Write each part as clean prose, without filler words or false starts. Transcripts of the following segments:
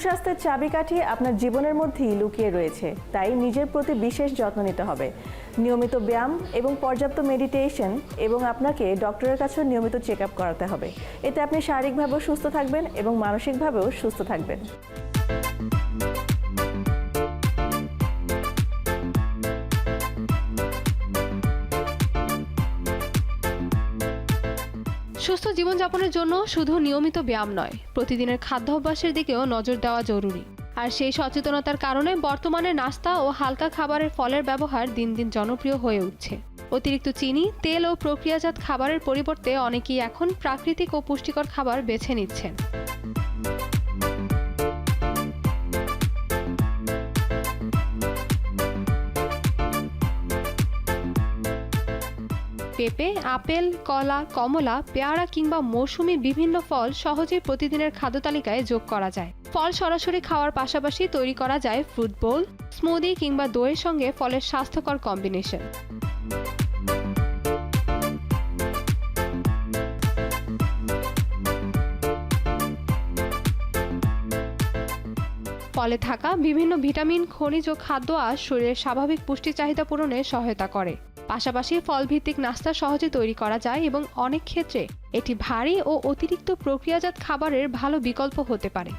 সুস্বাস্থ্যের চাবিকাঠি আপনার জীবনের মধ্যেই লুকিয়ে রয়েছে, তাই নিজের প্রতি বিশেষ যত্ন নিতে হবে। নিয়মিত ব্যায়াম এবং পর্যাপ্ত মেডিটেশন এবং আপনাকে ডক্টরের কাছেও নিয়মিত চেক আপ করাতে হবে। এতে আপনি শারীরিকভাবেও সুস্থ থাকবেন এবং মানসিকভাবেও সুস্থ থাকবেন। সুস্থ জীবনযাপনের জন্য শুধু নিয়মিত ব্যায়াম নয়, প্রতিদিনের খাদ্যাভ্যাসের দিকেও নজর দেওয়া জরুরি। আর সেই সচেতনতার কারণে বর্তমানে নাস্তা ও হালকা খাবারের ফলের ব্যবহার দিন দিন জনপ্রিয় হয়ে উঠছে। অতিরিক্ত চিনি, তেল ও প্রক্রিয়াজাত খাবারের পরিবর্তে অনেকেই এখন প্রাকৃতিক ও পুষ্টিকর খাবার বেছে নিচ্ছেন। পেঁপে, আপেল, কলা, কমলা, পেয়ারা কিংবা মৌসুমী বিভিন্ন ফল সহজেই প্রতিদিনের খাদ্য তালিকায় যোগ করা যায়। ফল সরাসরি খাওয়ার পাশাপাশি তৈরি করা যায় ফ্রুট বোল, স্মুদি কিংবা দইয়ের সঙ্গে ফলের স্বাস্থ্যকর কম্বিনেশন। ফলে থাকা বিভিন্ন ভিটামিন, খনিজ ও খাদ্য আঁশ শরীরের স্বাভাবিক পুষ্টি চাহিদা পূরণে সহায়তা করে। পাশাপাশি ফলভিত্তিক নাস্তা সহজে তৈরি করা যায় এবং অনেক ক্ষেত্রে এটি ভারী ও অতিরিক্ত প্রক্রিয়াজাত খাবারের ভালো বিকল্প হতে পারে।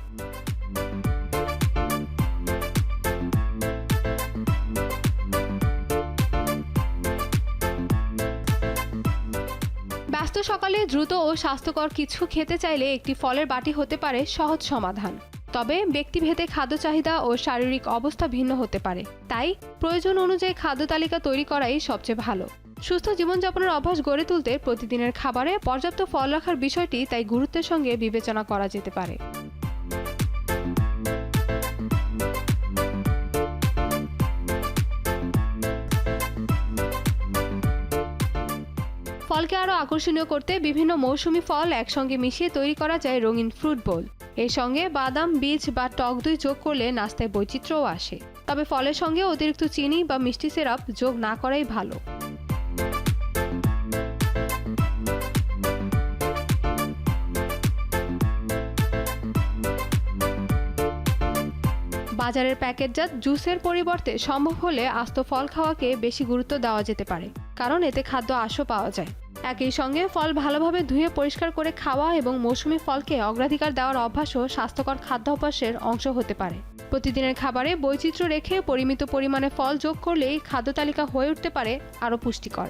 ব্যস্ত সকালে দ্রুত ও স্বাস্থ্যকর কিছু খেতে চাইলে একটি ফলের বাটি হতে পারে সহজ সমাধান। তবে ব্যক্তিভেদে খাদ্য চাহিদা ও শারীরিক অবস্থা ভিন্ন হতে পারে, তাই প্রয়োজন অনুযায়ী খাদ্য তালিকা তৈরি করাই সবচেয়ে ভালো। সুস্থ জীবনযাপনের অভ্যাস গড়ে তুলতে প্রতিদিনের খাবারে পর্যাপ্ত ফল রাখার বিষয়টি তাই গুরুত্বের সঙ্গে বিবেচনা করা যেতে পারে। ফলকে আরও আকর্ষণীয় করতে বিভিন্ন মৌসুমী ফল একসঙ্গে মিশিয়ে তৈরি করা যায় রঙিন ফ্রুট বোল। এর সঙ্গে বাদাম, বীজ বা টক দই যোগ করলে নাস্তায় বৈচিত্র্যও আসে। তবে ফলের সঙ্গে অতিরিক্ত চিনি বা মিষ্টি সিরাপ যোগ না করাই ভালো। বাজারের প্যাকেটজাত জুসের পরিবর্তে সম্ভব হলে আস্ত ফল খাওয়াকে বেশি গুরুত্ব দেওয়া যেতে পারে, কারণ এতে খাদ্য আঁশও পাওয়া যায়। একই সঙ্গে ফল ভালোভাবে ধুয়ে পরিষ্কার করে খাওয়া এবং মৌসুমী ফলকে অগ্রাধিকার দেওয়ার অভ্যাসও স্বাস্থ্যকর খাদ্যাভ্যাসের অংশ হতে পারে। প্রতিদিনের খাবারে বৈচিত্র্য রেখে পরিমিত পরিমাণে ফল যোগ করলেই খাদ্য তালিকা হয়ে উঠতে পারে আরও পুষ্টিকর।